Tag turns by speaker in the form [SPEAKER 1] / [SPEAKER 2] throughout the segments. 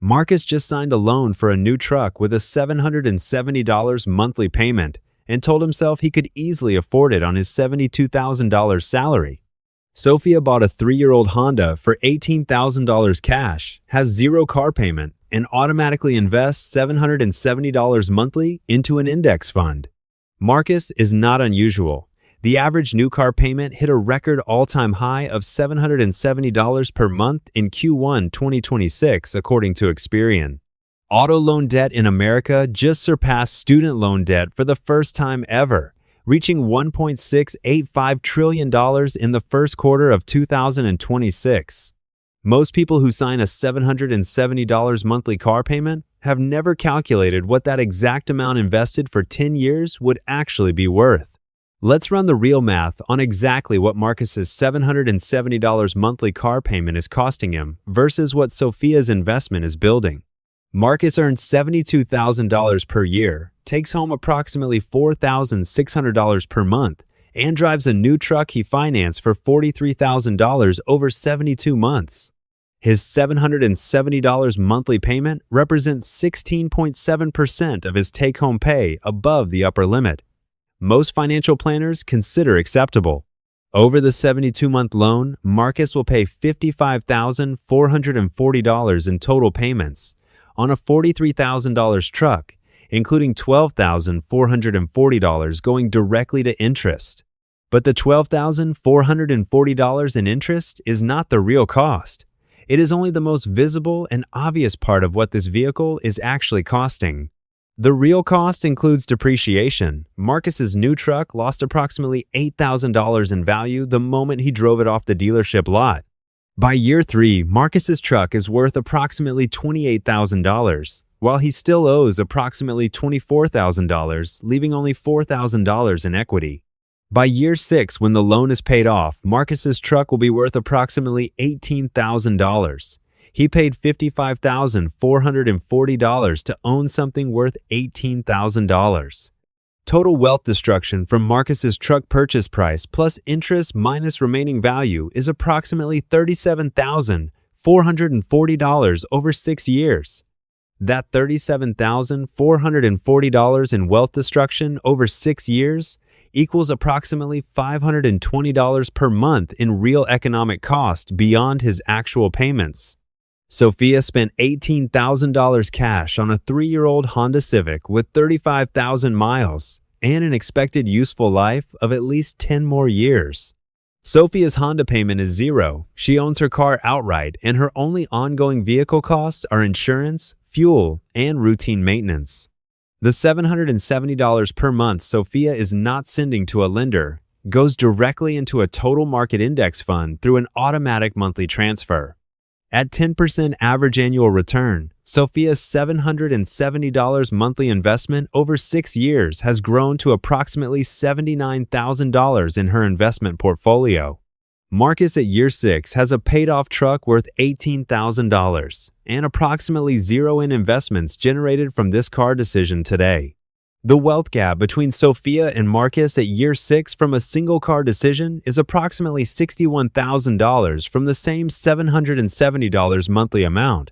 [SPEAKER 1] Marcus just signed a loan for a new truck with a $770 monthly payment and told himself he could easily afford it on his $72,000 salary. Sofia bought a 3-year-old Honda for $18,000 cash, has zero car payment, and automatically invests $770 monthly into an index fund. Marcus is not unusual. The average new car payment hit a record all-time high of $770 per month in Q1 2026, according to Experian. Auto loan debt in America just surpassed student loan debt for the first time ever, reaching $1.685 trillion in the first quarter of 2026. Most people who sign a $770 monthly car payment have never calculated what that exact amount invested for 10 years would actually be worth. Let's run the real math on exactly what Marcus's $770 monthly car payment is costing him versus what Sofia's investment is building. Marcus earns $72,000 per year, takes home approximately $4,600 per month, and drives a new truck he financed for $43,000 over 72 months. His $770 monthly payment represents 16.7% of his take-home pay above the upper limit. Most financial planners consider acceptable. Over the 72-month loan, Marcus will pay $55,440 in total payments on a $43,000 truck, including $12,440 going directly to interest. But the $12,440 in interest is not the real cost. It is only the most visible and obvious part of what this vehicle is actually costing. The real cost includes depreciation. Marcus's new truck lost approximately $8,000 in value the moment he drove it off the dealership lot. By year 3, Marcus's truck is worth approximately $28,000, while he still owes approximately $24,000, leaving only $4,000 in equity. By year 6, when the loan is paid off, Marcus's truck will be worth approximately $18,000. He paid $55,440 to own something worth $18,000. Total wealth destruction from Marcus's truck purchase price plus interest minus remaining value is approximately $37,440 over 6 years. That $37,440 in wealth destruction over 6 years equals approximately $520 per month in real economic cost beyond his actual payments. Sofia spent $18,000 cash on a 3-year-old Honda Civic with 35,000 miles and an expected useful life of at least 10 more years. Sofia's Honda payment is zero. She owns her car outright, and her only ongoing vehicle costs are insurance, fuel, and routine maintenance. The $770 per month Sofia is not sending to a lender goes directly into a total market index fund through an automatic monthly transfer. At 10% average annual return, Sofia's $770 monthly investment over 6 years has grown to approximately $79,000 in her investment portfolio. Marcus at year 6 has a paid-off truck worth $18,000 and approximately zero in investments generated from this car decision today. The wealth gap between Sofia and Marcus at year 6 from a single car decision is approximately $61,000 from the same $770 monthly amount.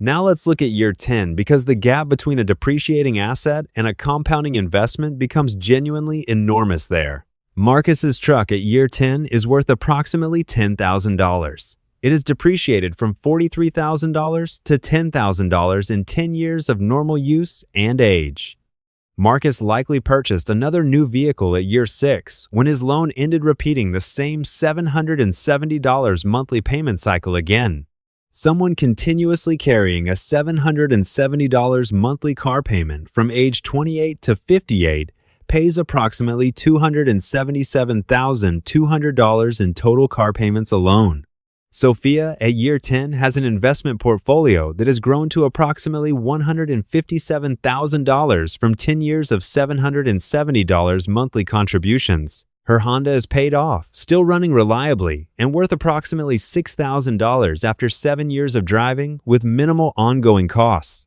[SPEAKER 1] Now let's look at year 10 because the gap between a depreciating asset and a compounding investment becomes genuinely enormous there. Marcus's truck at year 10 is worth approximately $10,000. It is depreciated from $43,000 to $10,000 in 10 years of normal use and age. Marcus likely purchased another new vehicle at year 6 when his loan ended repeating the same $770 monthly payment cycle again. Someone continuously carrying a $770 monthly car payment from age 28 to 58 pays approximately $277,200 in total car payments alone. Sofia at year 10 has an investment portfolio that has grown to approximately $157,000 from 10 years of $770 monthly contributions. Her Honda is paid off, still running reliably, and worth approximately $6,000 after 7 years of driving with minimal ongoing costs.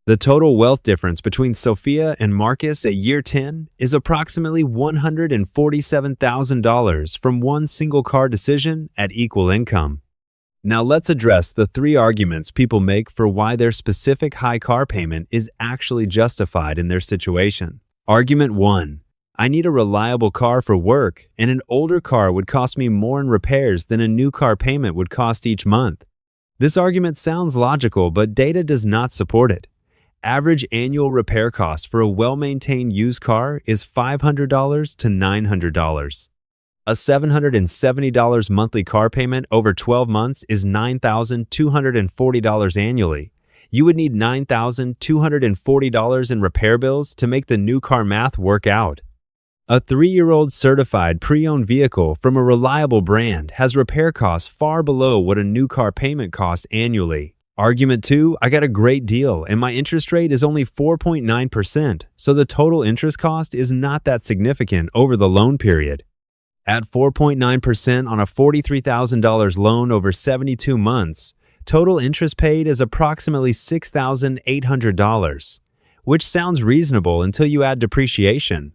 [SPEAKER 1] The total wealth difference between Sofia and Marcus at year 10 is approximately $147,000 from one single car decision at equal income. Now let's address the three arguments people make for why their specific high car payment is actually justified in their situation. Argument 1. I need a reliable car for work, and an older car would cost me more in repairs than a new car payment would cost each month. This argument sounds logical, but data does not support it. Average annual repair cost for a well-maintained used car is $500 to $900. A $770 monthly car payment over 12 months is $9,240 annually. You would need $9,240 in repair bills to make the new car math work out. A 3-year-old certified pre-owned vehicle from a reliable brand has repair costs far below what a new car payment costs annually. Argument 2, I got a great deal and my interest rate is only 4.9%, so the total interest cost is not that significant over the loan period. At 4.9% on a $43,000 loan over 72 months, total interest paid is approximately $6,800, which sounds reasonable until you add depreciation.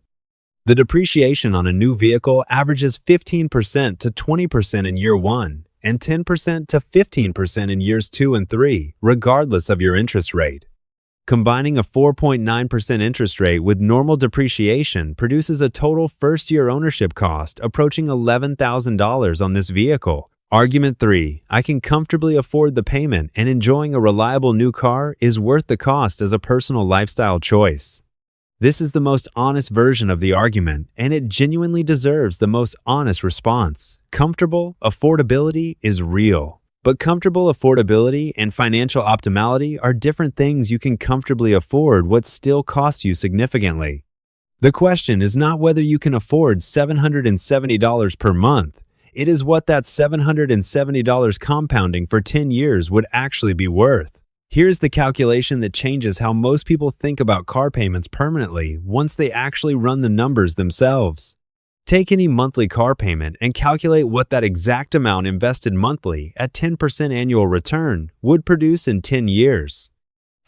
[SPEAKER 1] The depreciation on a new vehicle averages 15% to 20% in year 1 and 10% to 15% in years 2 and 3, regardless of your interest rate. Combining a 4.9% interest rate with normal depreciation produces a total first-year ownership cost approaching $11,000 on this vehicle. Argument 3, I can comfortably afford the payment and enjoying a reliable new car is worth the cost as a personal lifestyle choice. This is the most honest version of the argument, and it genuinely deserves the most honest response. Comfortable affordability is real. But comfortable affordability and financial optimality are different things. You can comfortably afford what still costs you significantly. The question is not whether you can afford $770 per month. It is what that $770 compounding for 10 years would actually be worth. Here's the calculation that changes how most people think about car payments permanently once they actually run the numbers themselves. Take any monthly car payment and calculate what that exact amount invested monthly at 10% annual return would produce in 10 years.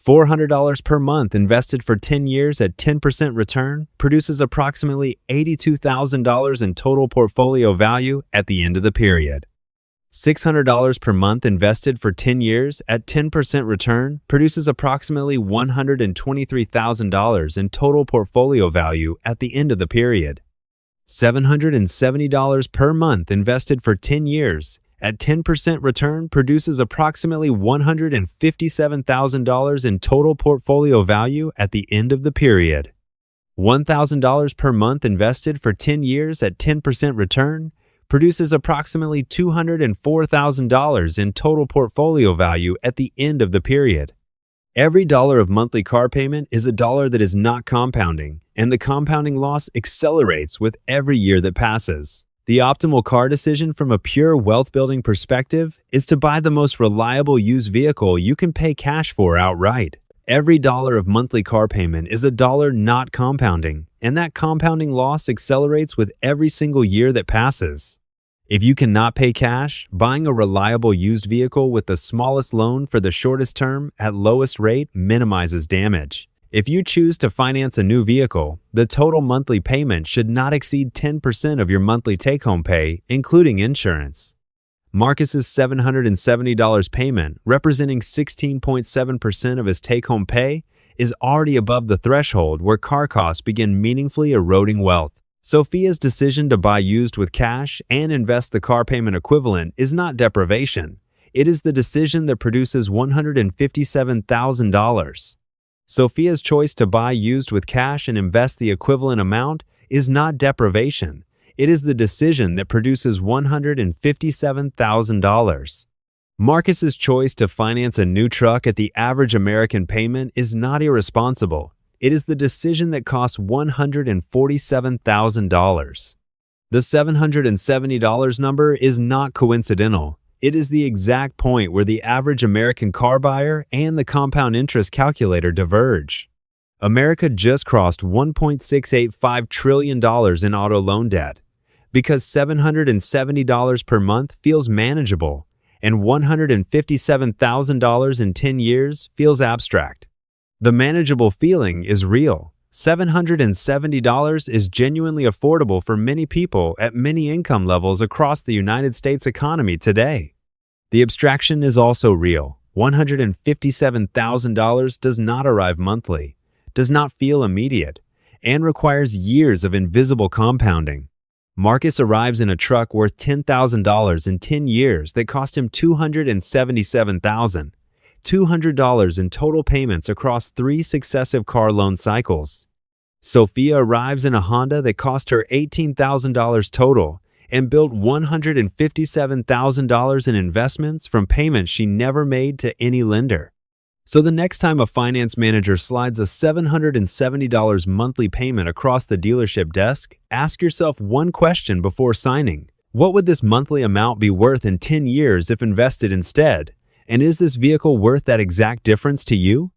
[SPEAKER 1] $400 per month invested for 10 years at 10% return produces approximately $82,000 in total portfolio value at the end of the period. $600 per month invested for 10 years at 10% return produces approximately $123,000 in total portfolio value at the end of the period. $770 per month invested for 10 years at 10% return produces approximately $157,000 in total portfolio value at the end of the period. $1,000 per month invested for 10 years at 10% return produces approximately $204,000 in total portfolio value at the end of the period. Every dollar of monthly car payment is a dollar that is not compounding, and the compounding loss accelerates with every year that passes. The optimal car decision from a pure wealth-building perspective is to buy the most reliable used vehicle you can pay cash for outright. Every dollar of monthly car payment is a dollar not compounding, and that compounding loss accelerates with every single year that passes. If you cannot pay cash, buying a reliable used vehicle with the smallest loan for the shortest term at lowest rate minimizes damage. If you choose to finance a new vehicle, the total monthly payment should not exceed 10% of your monthly take-home pay, including insurance. Marcus's $770 payment, representing 16.7% of his take-home pay, is already above the threshold where car costs begin meaningfully eroding wealth. Sofia's decision to buy used with cash and invest the car payment equivalent is not deprivation. It is the decision that produces $157,000. Sofia's choice to buy used with cash and invest the equivalent amount is not deprivation. It is the decision that produces $157,000. Marcus's choice to finance a new truck at the average American payment is not irresponsible. It is the decision that costs $147,000. The $770 number is not coincidental. It is the exact point where the average American car buyer and the compound interest calculator diverge. America just crossed $1.685 trillion in auto loan debt. Because $770 per month feels manageable and $157,000 in 10 years feels abstract. The manageable feeling is real. $770 is genuinely affordable for many people at many income levels across the United States economy today. The abstraction is also real. $157,000 does not arrive monthly, does not feel immediate, and requires years of invisible compounding. Marcus arrives in a truck worth $10,000 in 10 years that cost him $277,000. $200 in total payments across 3 successive car loan cycles. Sofia arrives in a Honda that cost her $18,000 total and built $157,000 in investments from payments she never made to any lender. So the next time a finance manager slides a $770 monthly payment across the dealership desk, ask yourself one question before signing. What would this monthly amount be worth in 10 years if invested instead? And is this vehicle worth that exact difference to you?